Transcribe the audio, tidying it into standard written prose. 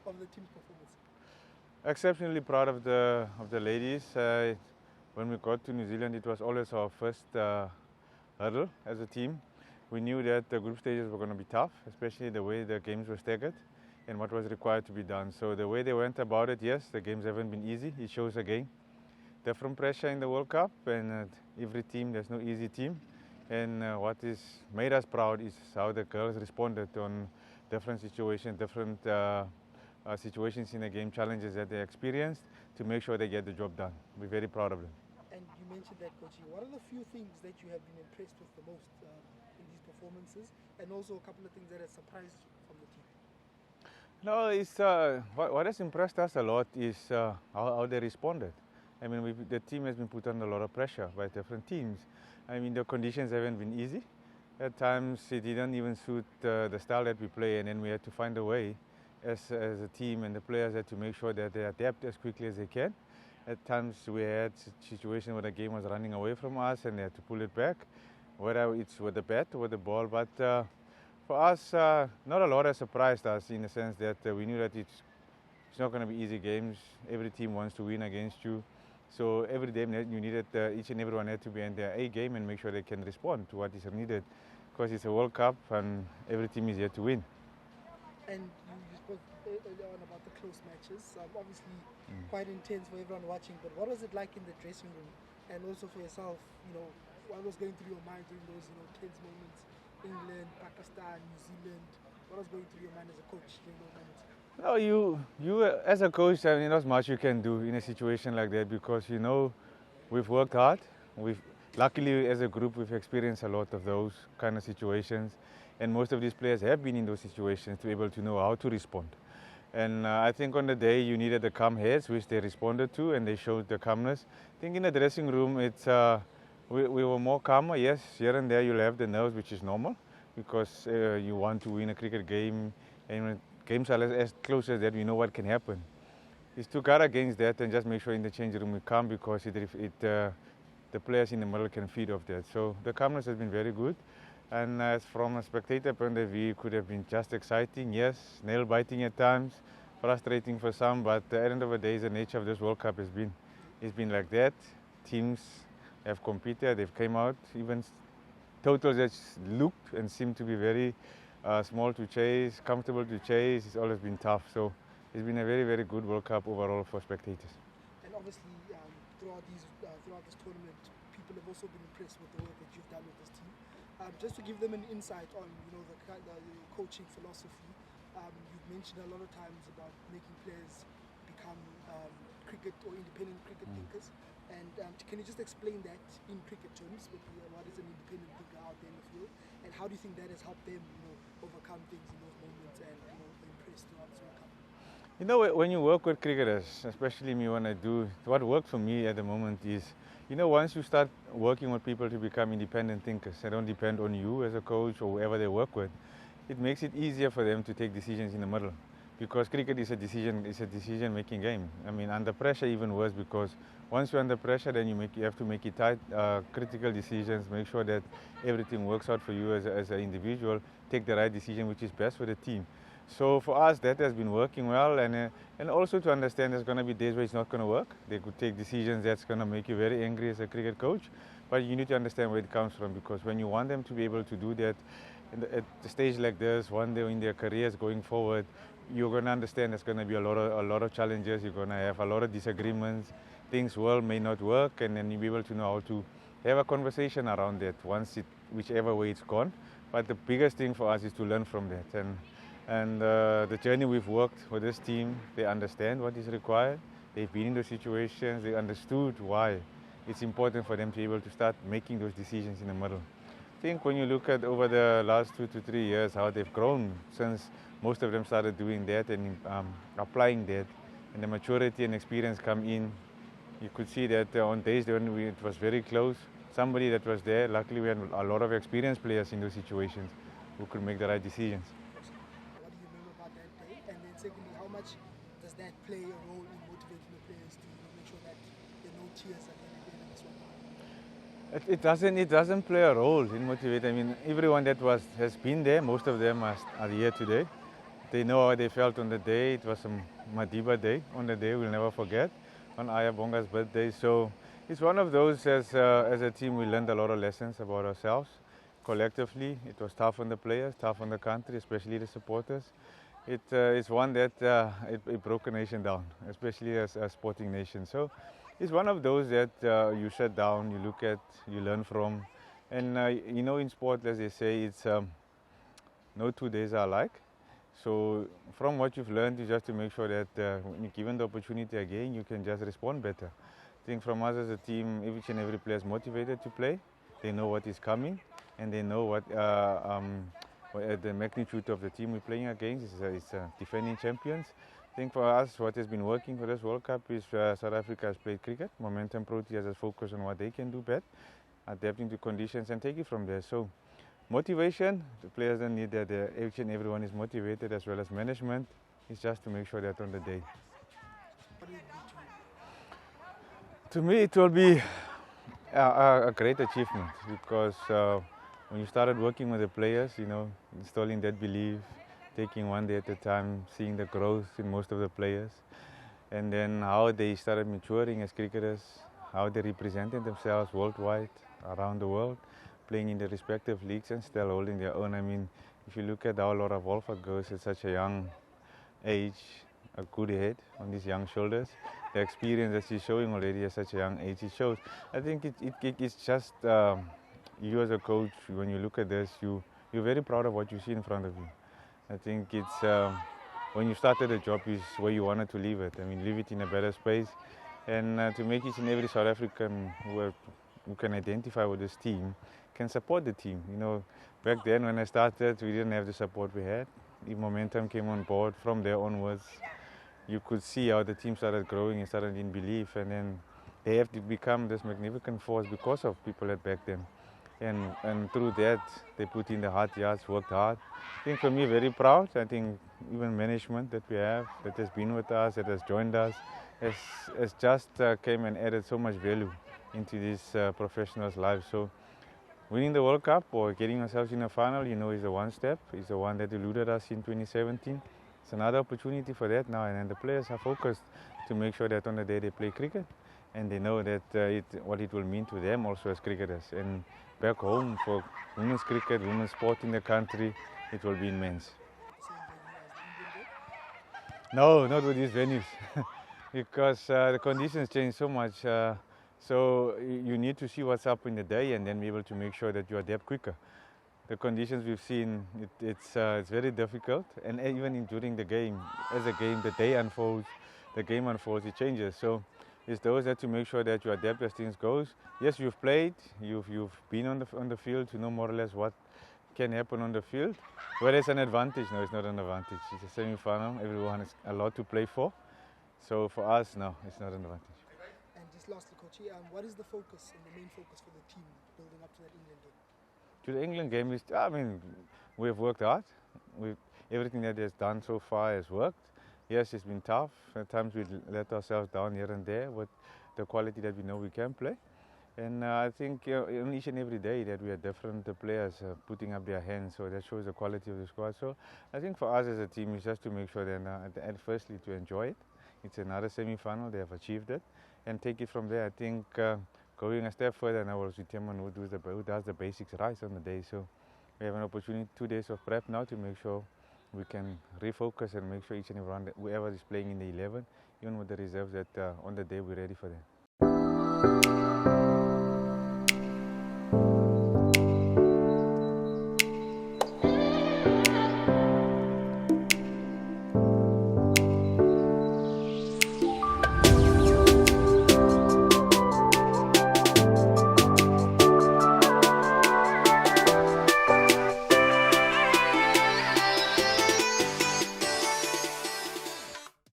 of the team's performance? Exceptionally proud of the ladies. When we got to New Zealand, it was always our first hurdle as a team. We knew that the group stages were going to be tough, especially the way the games were staggered and what was required to be done. So the way they went about it, yes, the games haven't been easy. It shows again different pressure in the World Cup, and every team, there's no easy team. And what is made us proud is how the girls responded on different situations, different situations in the game, challenges that they experienced to make sure they get the job done. We're very proud of them. And you mentioned that, Coach. What are the few things that you have been impressed with the most in these performances, and also a couple of things that have surprised you from the team? No, it's what has impressed us a lot is how they responded. I mean, the team has been put under a lot of pressure by different teams. I mean, the conditions haven't been easy. At times, it didn't even suit the style that we play, and then we had to find a way as a team, and the players had to make sure that they adapt as quickly as they can. At times, we had situations where the game was running away from us, and they had to pull it back, whether it's with the bat or with the ball. But for us, not a lot has surprised us in the sense that we knew that it's not going to be easy games. Every team wants to win against you. So every day you needed, each and everyone had to be in their A game and make sure they can respond to what is needed, because it's a World Cup and every team is here to win. And you spoke earlier on about the close matches. Obviously quite intense for everyone watching, but what was it like in the dressing room? And also for yourself, what was going through your mind during those, tense moments? England, Pakistan, New Zealand. What was going through your mind as a coach during those moments? No, you as a coach, I mean, not much you can do in a situation like that, because we've worked hard. Luckily, as a group, we've experienced a lot of those kind of situations, and most of these players have been in those situations to be able to know how to respond. And I think on the day you needed the calm heads, which they responded to, and they showed the calmness. I think in the dressing room, we were more calmer. Yes, here and there you'll have the nerves, which is normal, because you want to win a cricket game, and when games are as close as that, we know what can happen. It's to guard against that and just make sure in the change room we calm, because the players in the middle can feed off that. So the calmness has been very good. And as from a spectator point of view, it could have been just exciting, yes, nail-biting at times, frustrating for some, but at the end of the day, the nature of this World Cup has been like that. Teams have competed, they've come out, even totals that looked and seemed to be very small to chase, comfortable to chase. It's always been tough. So it's been a very, very good World Cup overall for spectators. And obviously, throughout this tournament, people have also been impressed with the work that you've done with this team. Just to give them an insight on, the coaching philosophy, you've mentioned a lot of times about making players become cricket or independent cricket thinkers. And can you just explain that in cricket terms? What is an independent thinker out there in the field, and how do you think that has helped them, overcome things in those moments and impress throughout the World Cup? When you work with cricketers, especially me when I do, what works for me at the moment is, once you start working with people to become independent thinkers, they don't depend on you as a coach or whoever they work with, it makes it easier for them to take decisions in the middle. Because cricket is a decision-making game. I mean, under pressure even worse, because once you're under pressure, then you have to make it tight, critical decisions, make sure that everything works out for you as an individual, take the right decision which is best for the team. So for us, that has been working well, and also to understand there's going to be days where it's not going to work. They could take decisions that's going to make you very angry as a cricket coach, but you need to understand where it comes from, because when you want them to be able to do that at the stage like this, one day in their careers going forward, you're going to understand there's going to be a lot of challenges. You're going to have a lot of disagreements. Things may not work, and then you'll be able to know how to have a conversation around that whichever way it's gone. But the biggest thing for us is to learn from that. And the journey we've worked with this team, they understand what is required. They've been in those situations. They understood why it's important for them to be able to start making those decisions in the middle. I think when you look at over the last 2 to 3 years how they've grown since most of them started doing that and applying that, and the maturity and experience come in, you could see that on days when it was very close, somebody that was there, luckily we had a lot of experienced players in those situations who could make the right decisions. What do you remember about that day? And then secondly, how much does that play a role in motivating the players to make sure that there are no tears at the end of this one? It doesn't play a role in motivating. I mean, everyone that has been there, most of them are here today. They know how they felt on the day. It was a Madiba day. On the day we'll never forget, on Ayabonga's birthday. So it's one of those, as a team, we learned a lot of lessons about ourselves. Collectively, it was tough on the players, tough on the country, especially the supporters. It's one that it broke a nation down, especially as a sporting nation. So it's one of those that you sit down, you look at, you learn from. And you know, in sport, as they say, it's no 2 days are alike. So from what you've learned, you just to make sure that when you're given the opportunity again, you can just respond better. I think from us as a team, each and every player is motivated to play. They know what is coming, and they know what the magnitude of the team we're playing against is defending champions. I think for us, what has been working for this World Cup is South Africa has played cricket. Momentum Proteas has focused on what they can do best, adapting to conditions and take it from there. So motivation, the players don't need that. Each and everyone is motivated, as well as management. It's just to make sure that on the day. To me, it will be a great achievement, because when you started working with the players, you know, installing that belief, taking one day at a time, seeing the growth in most of the players, and then how they started maturing as cricketers, how they represented themselves worldwide, around the world, playing in the respective leagues and still holding their own. I mean, if you look at how Laura Wolfert goes at such a young age, a good head on these young shoulders, the experience that she's showing already at such a young age, it shows. I think it's just you as a coach, when you look at this, you're very proud of what you see in front of you. I think it's when you started the job is where you wanted to leave it. I mean, leave it in a better space, and to make each and every South African who can identify with this team can support the team. You know, back then when I started, we didn't have the support we had. The momentum came on board. From there onwards, you could see how the team started growing and started in belief, and then they have to become this magnificent force because of people at back then. And through that, they put in the hard yards, worked hard. I think for me, very proud. I think even management that we have, that has been with us, that has joined us, has just came and added so much value into these professionals' lives. So winning the World Cup or getting ourselves in a final, you know, is the one step. It's the one that eluded us in 2017. It's another opportunity for that now, and the players are focused to make sure that on the day they play cricket, and they know that what it will mean to them also as cricketers. And back home, for women's cricket, women's sport in the country, it will be immense. No, not with these venues, because the conditions change so much. So you need to see what's up in the day, and then be able to make sure that you adapt quicker. The conditions we've seen, it's very difficult, and even during the game, as the day unfolds, the game unfolds, it changes. So it's those that to make sure that you adapt as things goes. Yes, you've played, you've been on the field to know more or less what can happen on the field. Whether it's an advantage, no, it's not an advantage. It's a semi-final. Everyone has a lot to play for. So for us, no, it's not an advantage. And just lastly, Coach, what is the focus and the main focus for the team building up to that England game? To the England game is, I mean, we've worked hard. Everything that has done so far has worked. Yes, it's been tough. At times we let ourselves down here and there with the quality that we know we can play. And I think on each and every day that we have different players putting up their hands, so that shows the quality of the squad. So I think for us as a team is just to make sure that firstly to enjoy it. It's another semi-final, they have achieved it, and take it from there. I think going a step further now will determine who does the basics right on the day. So we have an opportunity, 2 days of prep now to make sure we can refocus and make sure each and every one, whoever is playing in the 11, even with the reserves, that on the day we're ready for them.